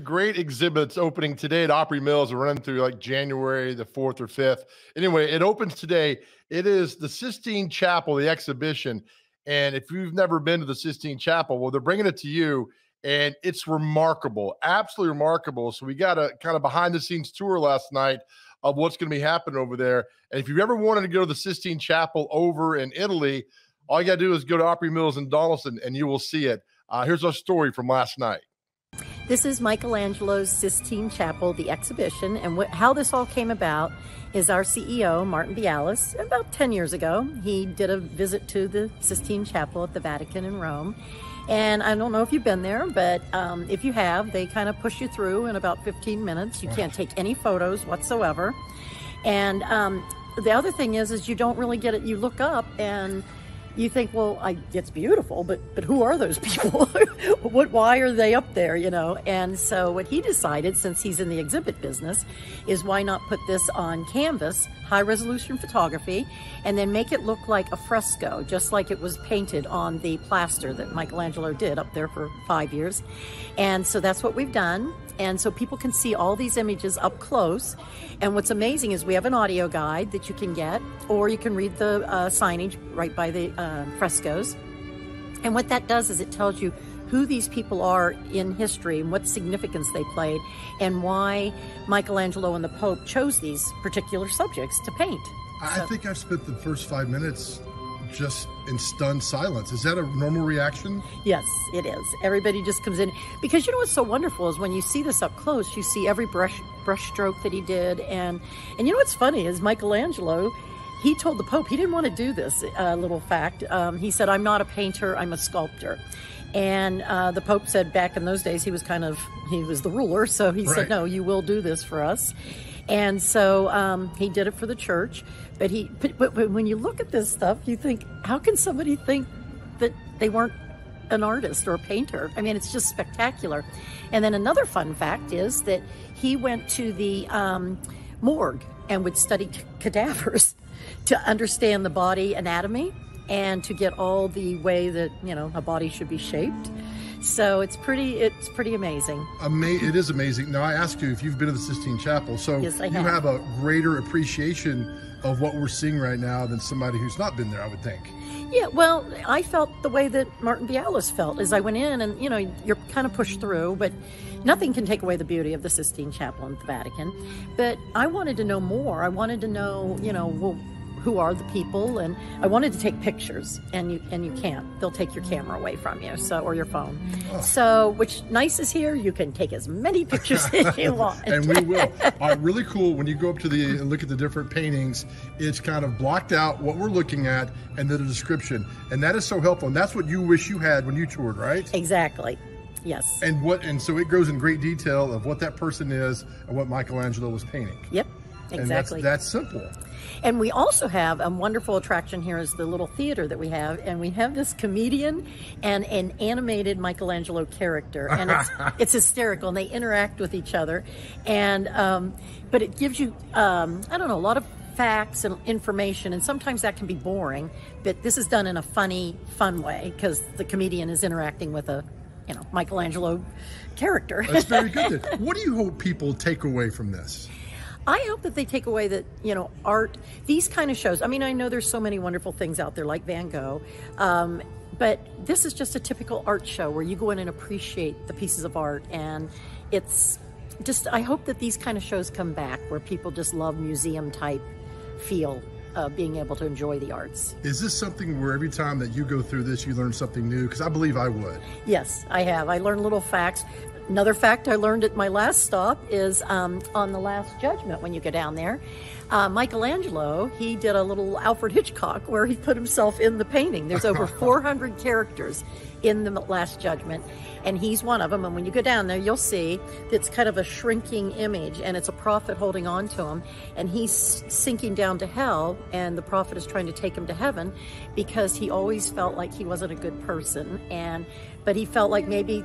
great exhibit that's opening today at Opry Mills. We're running through like January the 4th or 5th. Anyway, it opens today. It is the Sistine Chapel, the exhibition. And if you've never been to the Sistine Chapel, well, they're bringing it to you, and it's remarkable, absolutely remarkable. So we got a kind of behind the scenes tour last night of what's going to be happening over there. And if you've ever wanted to go to the Sistine Chapel over in Italy, all you got to do is go to Opry Mills in Donaldson, and you will see it. Here's our story from last night. This is Michelangelo's Sistine Chapel, the exhibition, and how this all came about is our CEO, Martin Bialis, about 10 years ago, he did a visit to the Sistine Chapel at the Vatican in Rome. And I don't know if you've been there, but if you have, they kind of push you through in about 15 minutes. You can't take any photos whatsoever. And the other thing is you don't really get it. You look up and you think, well, it's beautiful, but who are those people? Why are they up there, you know? And so what he decided, since he's in the exhibit business, is why not put this on canvas, high-resolution photography, and then make it look like a fresco, just like it was painted on the plaster that Michelangelo did up there for 5 years. And so that's what we've done. And so people can see all these images up close. And what's amazing is we have an audio guide that you can get, or you can read the signage right by the frescoes. And what that does is it tells you who these people are in history and what significance they played and why Michelangelo and the Pope chose these particular subjects to paint. I think I've spent the first 5 minutes just in stunned silence. Is that a normal reaction? Yes, it is. Everybody just comes in because you know what's so wonderful is when you see this up close, you see every brush stroke that he did, and you know what's funny is Michelangelo, he told the Pope he didn't want to do this. Little fact, he said, "I'm not a painter, I'm a sculptor." And the Pope said back in those days he was the ruler, so he said, "No, you will do this for us." And so he did it for the church. But when you look at this stuff, you think, how can somebody think that they weren't an artist or a painter? I mean, it's just spectacular. And then another fun fact is that he went to the morgue and would study cadavers to understand the body anatomy and to get all the way that, you know, a body should be shaped. So it's pretty amazing. It is amazing. Now, I asked you if you've been to the Sistine Chapel, so yes, I you have a greater appreciation of what we're seeing right now than somebody who's not been there, I would think. Yeah, well, I felt the way that Martin Bialis felt as I went in, and you know, you're kind of pushed through, but nothing can take away the beauty of the Sistine Chapel in the Vatican. But I wanted to know more. I wanted to know, you know, well, who are the people, and I wanted to take pictures, and you can't. They'll take your camera away from you, or your phone. Oh. So, which nice is here, you can take as many pictures as you want. And we will. Really cool, when you go up to and look at the different paintings, it's kind of blocked out what we're looking at and then the description. And that is so helpful, and that's what you wish you had when you toured, right? Exactly. Yes. And so it goes in great detail of what that person is and what Michelangelo was painting. Yep, exactly. And that's simple. And we also have a wonderful attraction here is the little theater that we have, and we have this comedian and an animated Michelangelo character, and it's hysterical, and they interact with each other, and but it gives you I don't know, a lot of facts and information, and sometimes that can be boring, but this is done in a fun way because the comedian is interacting with a Michelangelo character. That's very good. What do you hope people take away from this? I hope that they take away that, art, these kind of shows. I mean, I know there's so many wonderful things out there like Van Gogh, but this is just a typical art show where you go in and appreciate the pieces of art. And it's just, I hope that these kind of shows come back where people just love museum type feel of being able to enjoy the arts. Is this something where every time that you go through this, you learn something new? Because I believe I would. Yes, I have. I learned little facts. Another fact I learned at my last stop is on the Last Judgment, when you go down there, Michelangelo, he did a little Alfred Hitchcock where he put himself in the painting. There's over 400 characters in the Last Judgment, and he's one of them. And when you go down there, you'll see it's kind of a shrinking image, and it's a prophet holding on to him, and he's sinking down to hell, and the prophet is trying to take him to heaven because he always felt like he wasn't a good person, but he felt like maybe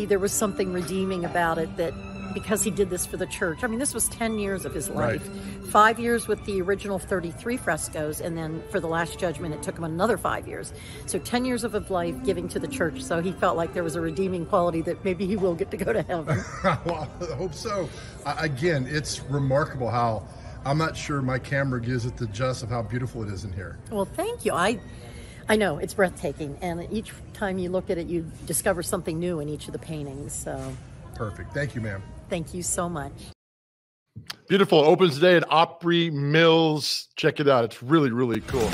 there was something redeeming about it, that because he did this for the church. I mean, this was 10 years of his life. 5 years with the original 33 frescoes, and then for the Last Judgment, it took him another 5 years. So 10 years of his life giving to the church. So he felt like there was a redeeming quality that maybe he will get to go to heaven. Well, I hope so. Again, it's remarkable how, I'm not sure my camera gives it the just of how beautiful it is in here. Well, thank you. I know, it's breathtaking. And each time you look at it, you discover something new in each of the paintings. So perfect. Thank you, ma'am. Thank you so much. Beautiful. Opens today at Opry Mills. Check it out. It's really, really cool.